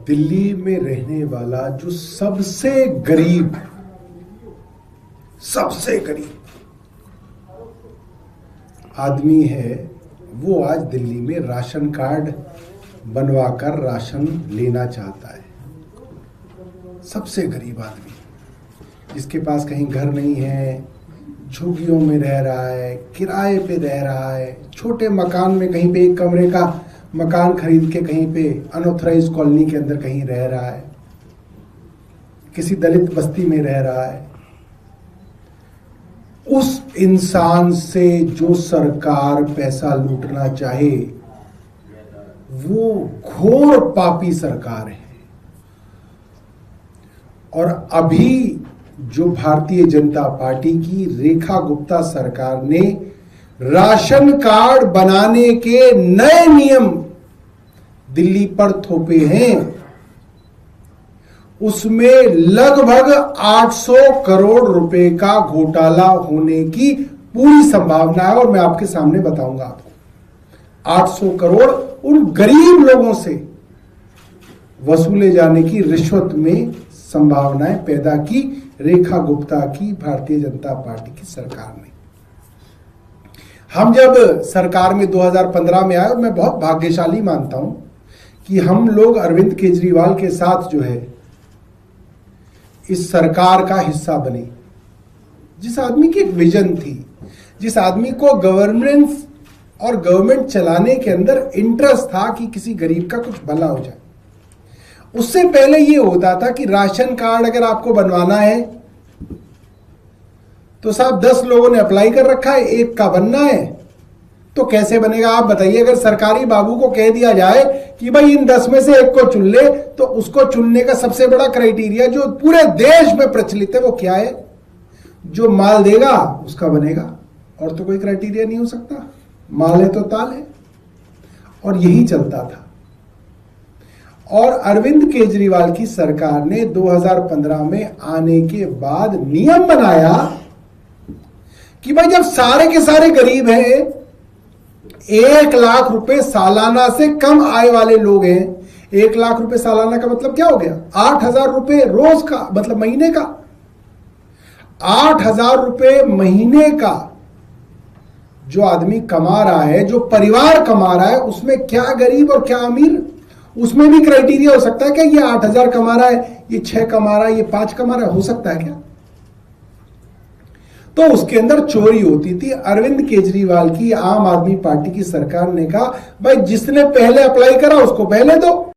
दिल्ली में रहने वाला जो सबसे गरीब आदमी है, वो आज दिल्ली में राशन कार्ड बनवाकर राशन लेना चाहता है। सबसे गरीब आदमी, जिसके पास कहीं घर नहीं है, झुग्गियों में रह रहा है, किराए पे रह रहा है, छोटे मकान में कहीं पे एक कमरे का मकान खरीद के कहीं पे अनऑथराइज्ड कॉलोनी के अंदर कहीं रह रहा है, किसी दलित बस्ती में रह रहा है। उस इंसान से जो सरकार पैसा लूटना चाहे, वो घोर पापी सरकार है। और अभी जो भारतीय जनता पार्टी की रेखा गुप्ता सरकार ने राशन कार्ड बनाने के नए नियम दिल्ली पर थोपे हैं, उसमें लगभग 800 करोड़ रुपए का घोटाला होने की पूरी संभावना है। और मैं आपके सामने बताऊंगा आपको 800 करोड़ उन गरीब लोगों से वसूले जाने की रिश्वत में संभावनाएं पैदा की रेखा गुप्ता की भारतीय जनता पार्टी की सरकार ने। हम जब सरकार में 2015 में आए, और मैं बहुत भाग्यशाली मानता हूं कि हम लोग अरविंद केजरीवाल के साथ जो है इस सरकार का हिस्सा बने। जिस आदमी की एक विजन थी, जिस आदमी को गवर्नेंस और गवर्नमेंट चलाने के अंदर इंटरेस्ट था कि किसी गरीब का कुछ भला हो जाए। उससे पहले ये होता था कि राशन कार्ड अगर आपको बनवाना है तो साहब 10 लोगों ने अप्लाई कर रखा है, एक का बनना है, तो कैसे बनेगा आप बताइए। अगर सरकारी बाबू को कह दिया जाए कि भाई इन 10 में से एक को चुन ले, तो उसको चुनने का सबसे बड़ा क्राइटेरिया जो पूरे देश में प्रचलित है वो क्या है? जो माल देगा उसका बनेगा, और तो कोई क्राइटेरिया नहीं हो सकता। माल है तो ताल है, और यही चलता था। और अरविंद केजरीवाल की सरकार ने 2015 में आने के बाद नियम बनाया कि भाई जब सारे के सारे गरीब हैं, 1 लाख रुपए सालाना से कम आय वाले लोग हैं, 1 लाख रुपए सालाना का मतलब क्या हो गया? 8,000 रुपए रोज का, मतलब महीने का। 8,000 रुपए महीने का जो आदमी कमा रहा है, जो परिवार कमा रहा है, उसमें क्या गरीब और क्या अमीर? उसमें भी क्राइटेरिया हो सकता है क्या? ये 8,000 कमा रहा है, ये 6 कमा रहा है, ये 5 कमा रहा है, हो सकता है क्या? तो उसके अंदर चोरी होती थी। अरविंद केजरीवाल की आम आदमी पार्टी की सरकार ने कहा भाई जिसने पहले अप्लाई करा उसको पहले दो।